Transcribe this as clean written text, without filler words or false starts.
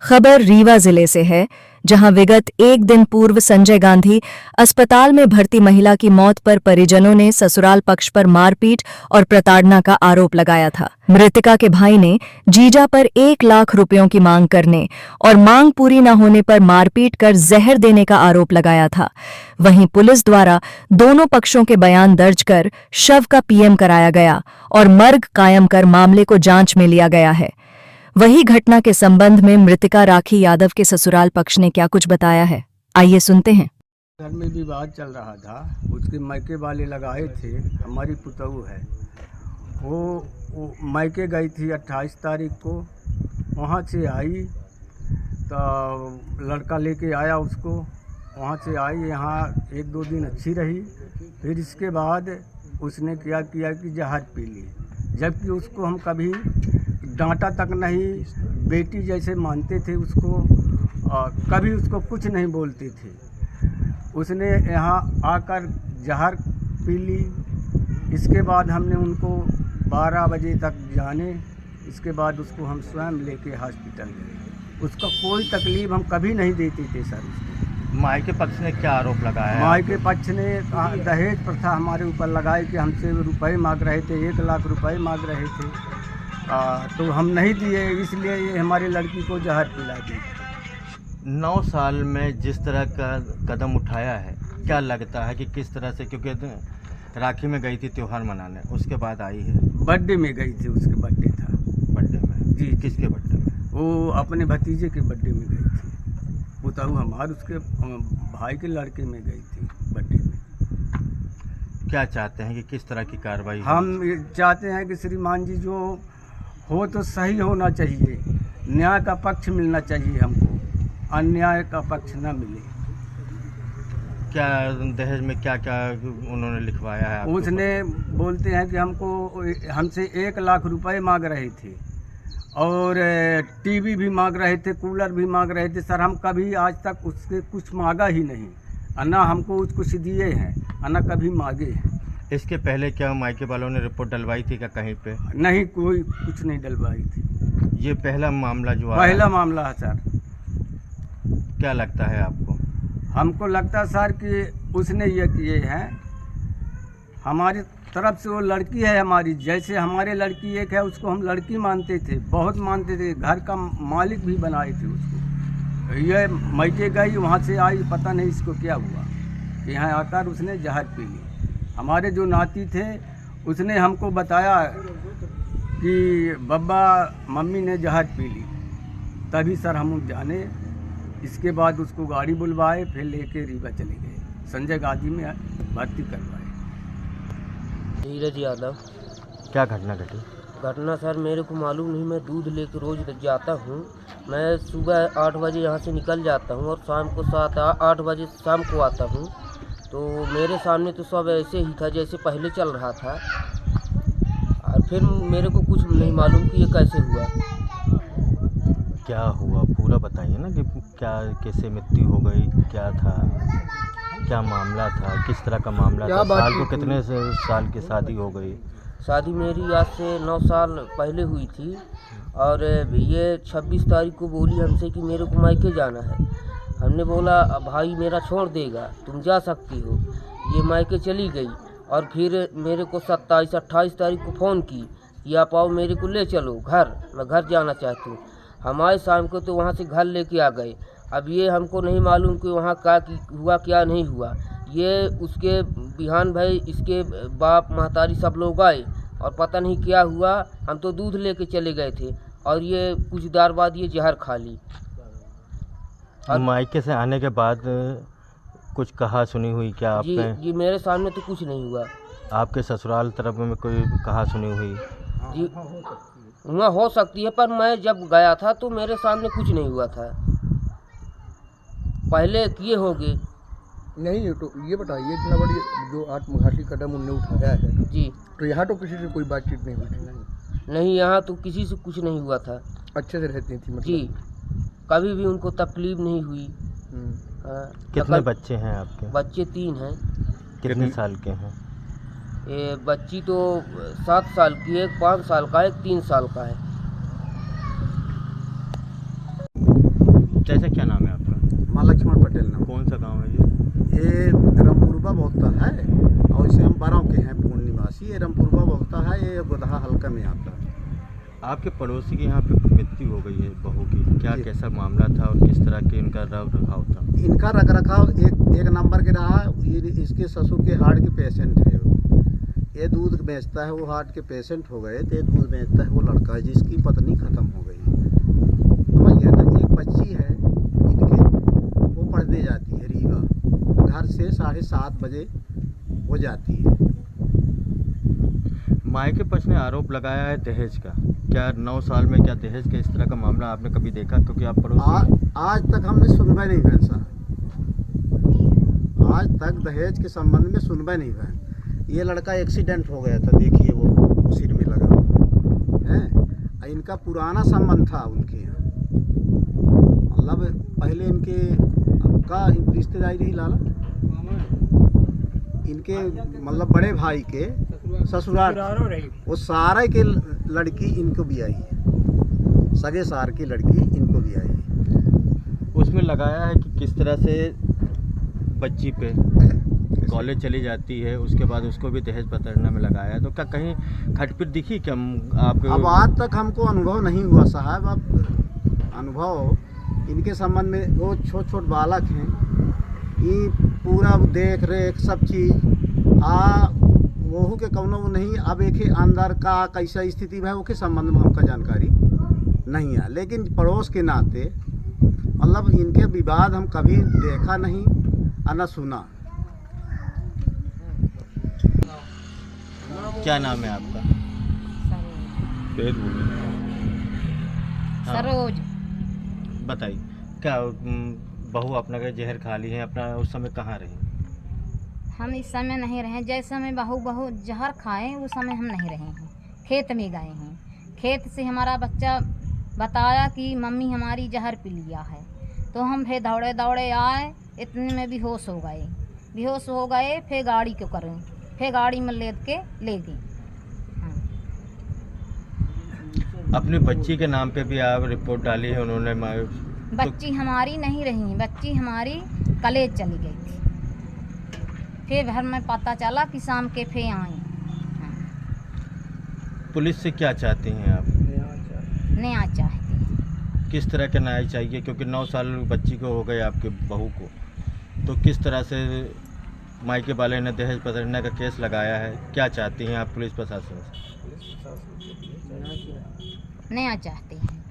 खबर रीवा जिले से है, जहां विगत एक दिन पूर्व संजय गांधी अस्पताल में भर्ती महिला की मौत पर परिजनों ने ससुराल पक्ष पर मारपीट और प्रताड़ना का आरोप लगाया था। मृतका के भाई ने जीजा पर 1 लाख रुपयों की मांग करने और मांग पूरी न होने पर मारपीट कर जहर देने का आरोप लगाया था। वहीं पुलिस द्वारा दोनों पक्षों के बयान दर्ज कर शव का पीएम कराया गया और मर्ग कायम कर मामले को जांच में लिया गया है। वही घटना के संबंध में मृतका राखी यादव के ससुराल पक्ष ने क्या कुछ बताया है, आइए सुनते हैं। घर में विवाद चल रहा था, उसके मायके वाले लगाए थे। हमारी पुतहू है, वो मायके गई थी 28 तारीख को। वहाँ से आई तो लड़का लेके आया उसको। वहाँ से आई, यहाँ 1-2 दिन अच्छी रही। फिर इसके बाद उसने क्या किया कि जहर पी ली, जबकि उसको हम कभी डांटा तक नहीं, बेटी जैसे मानते थे उसको, कभी उसको कुछ नहीं बोलते थे। उसने यहाँ आकर जहर पी ली। इसके बाद हमने उनको 12 बजे तक जाने, इसके बाद उसको हम स्वयं लेके हॉस्पिटल गए। उसका कोई तकलीफ हम कभी नहीं देते थे सर उसको। मायके पक्ष ने क्या आरोप लगाया? मायके पक्ष ने दहेज प्रथा हमारे ऊपर लगाई कि हमसे रुपए मांग रहे थे, 1 लाख रुपए मांग रहे थे। तो हम नहीं दिए, इसलिए ये हमारी लड़की को जहर पिला दी। 9 साल में जिस तरह का कदम उठाया है, क्या लगता है कि किस तरह से, क्योंकि राखी में गई थी त्यौहार मनाने, उसके बाद आई है। बर्थडे में गई थी, उसके बर्थडे था। बर्थडे में? जी। किसके बर्थडे में? वो अपने भतीजे के बर्थडे में गई थी। पुतहू हमारे उसके भाई के लड़के में गई थी बर्थडे में। क्या चाहते हैं कि किस तरह की कार्रवाई? हम चाहते हैं कि श्रीमान जी जो हो तो सही होना चाहिए, न्याय का पक्ष मिलना चाहिए हमको, अन्याय का पक्ष ना मिले। क्या दहेज में क्या क्या उन्होंने लिखवाया है? उसने बोलते हैं कि हमसे 1 लाख रुपए मांग रहे थे और टीवी भी मांग रहे थे, कूलर भी मांग रहे थे। सर हम कभी आज तक उसके कुछ मांगा ही नहीं, ना हमको कुछ दिए हैं, ना कभी मांगे हैं। इसके पहले क्या मायके वालों ने रिपोर्ट डलवाई थी क्या कहीं पे? नहीं, कोई कुछ नहीं डलवाई थी। ये पहला मामला जो पहला मामला है सर। क्या लगता है आपको? हमको लगता है सर कि उसने ये किए हैं, हमारी तरफ से वो लड़की है हमारी, जैसे हमारे लड़की एक है, उसको हम लड़की मानते थे, बहुत मानते थे, घर का मालिक भी बनाए थे उसको। ये मायके गई, वहाँ से आई, पता नहीं इसको क्या हुआ, यहाँ आकर उसने जहर पी ली। हमारे जो नाती थे उसने हमको बताया कि बब्बा मम्मी ने जहर पी ली, तभी सर हम जाने। इसके बाद उसको गाड़ी बुलवाए, फिर लेके रीवा चले गए, संजय गांधी में भर्ती करवाए। धीरज यादव। क्या घटना घटी? घटना सर मेरे को मालूम नहीं, मैं दूध लेके रोज़ जाता हूँ। मैं सुबह 8 बजे यहाँ से निकल जाता हूँ और शाम को 7-8 बजे शाम को आता हूँ। तो मेरे सामने तो सब ऐसे ही था जैसे पहले चल रहा था, और फिर मेरे को कुछ नहीं मालूम कि ये कैसे हुआ। क्या हुआ पूरा बताइए ना, कि क्या, कैसे मृत्यु हो गई, क्या था, क्या मामला था, किस तरह का मामला था? साल को कितने साल की शादी हो गई? शादी मेरी आज से 9 साल पहले हुई थी, और ये 26 तारीख को बोली हमसे कि मेरे को मायके जाना है। हमने बोला भाई मेरा छोड़ देगा, तुम जा सकती हो। ये मायके चली गई, और फिर मेरे को 27-28 तारीख को फ़ोन की कि आप आओ, मेरे को ले चलो घर, मैं घर जाना चाहती हूँ। हम आए शाम को, तो वहाँ से घर लेके आ गए। अब ये हमको नहीं मालूम कि वहाँ क्या हुआ क्या नहीं हुआ। ये उसके बिहान भाई, इसके बाप महतारी सब लोग आए, और पता नहीं क्या हुआ। हम तो दूध लेके चले गए थे, और ये कुछ देर बाद ये जहर खा ली। मायके से आने के बाद कुछ कहा सुनी हुई क्या आपने? जी मेरे सामने तो कुछ नहीं हुआ। आपके ससुराल तरफ में कोई कहा सुनी हुई? जी वहाँ हो सकती है, पर मैं जब गया था तो मेरे सामने कुछ नहीं हुआ था। पहले किए होंगे। नहीं, तो ये बताइए, इतना बड़ी जो आत्मघाती कदम उनने उठाया है जी, तो यहाँ तो किसी से कोई बातचीत नहीं हुई थी? नहीं, यहाँ तो किसी से कुछ नहीं हुआ था। अच्छे से रहती थी मतलब? जी, कभी भी उनको तकलीफ नहीं हुई। कितने बच्चे हैं आपके? बच्चे 3 हैं। कितने साल के हैं? ये बच्ची तो 7 साल की है, 5 साल का है, 3 साल का है। जैसे क्या नाम है आपका? माँ लक्ष्मण पटेल नाम। कौन सा गांव है ये? ये रमपुरबा बोलता है और इसे हम बाराव के हैं पूर्ण निवासी। ये रमपुरबा बोलता है, ये गोदहा हल्का में आता है। आपके पड़ोसी की यहाँ पे मृत्यु हो गई है बहू की, क्या जी। कैसा मामला था और किस तरह के इनका रख रखाव था? इनका रख रखाव एक नंबर के रहा। ये इसके ससुर के हार्ट के पेशेंट है। ये दूध बेचता है, वो हार्ट के पेशेंट हो गए थे। दूध बेचता है वो लड़का जिसकी पत्नी ख़त्म हो गई। समझ गया ना। एक बच्ची है इनके, वो पढ़ने जाती है रीवा। घर से 7:30 बजे वो जाती है। मायके पक्ष ने आरोप लगाया है दहेज का। क्या 9 साल में क्या दहेज का इस तरह का मामला आपने कभी देखा? क्योंकि आप पड़ोसी आज तक हमने सुनवाई नहीं हुआ साहब। आज तक दहेज के संबंध में सुनवाई नहीं हुआ। ये लड़का एक्सीडेंट हो गया था, देखिए वो सिर में लगा है। इनका पुराना संबंध था उनके यहाँ। मतलब पहले इनके का रिश्तेदारी लाला इनके मतलब बड़े भाई के ससुराल, वो सारे के लड़की इनको भी आई है। सगे सार की लड़की इनको भी आई है। उसमें लगाया है कि किस तरह से बच्ची पे कॉलेज चली जाती है, उसके बाद उसको भी दहेज पकड़ने में लगाया है। तो क्या कहीं खटपिट दिखी क्या आप? अब आज तक हमको अनुभव नहीं हुआ साहब। अब अनुभव इनके संबंध में, वो छोट बालक हैं, ये पूरा देख रेख सब चीज़ वहू के कौनो नहीं। अब एक ही अंदर का कैसा स्थिति है वो के संबंध में हमका जानकारी नहीं है। लेकिन पड़ोस के नाते मतलब इनके विवाद हम कभी देखा नहीं और न सुना। क्या नाम है आपका? हाँ, सरोज। बताइए क्या बहू अपना का जहर खा ली है? अपना उस समय कहाँ रही? हम इस समय नहीं रहे। जैसे समय बहू जहर खाए उस समय हम नहीं रहे हैं। खेत में गए हैं। खेत से हमारा बच्चा बताया कि मम्मी हमारी जहर पी लिया है। तो हम फिर दौड़े दौड़े आए, इतने में बेहोश हो गए। फिर गाड़ी को करें, फिर गाड़ी में ले गई। अपनी बच्ची के नाम पे भी आप रिपोर्ट डाली है उन्होंने? बच्ची हमारी नहीं रही, बच्ची हमारी कॉलेज चली गई थी। फिर घर में पता चला कि शाम के फिर आई। पुलिस से क्या चाहती हैं आप? न्याय चाहती हैं। किस तरह का न्याय चाहिए? क्योंकि 9 साल बच्ची को हो गए आपके बहू को, तो किस तरह से मायके वाले ने दहेज पकड़ने का केस लगाया है? क्या चाहती हैं आप पुलिस प्रशासन से? न्याय चाहती हैं।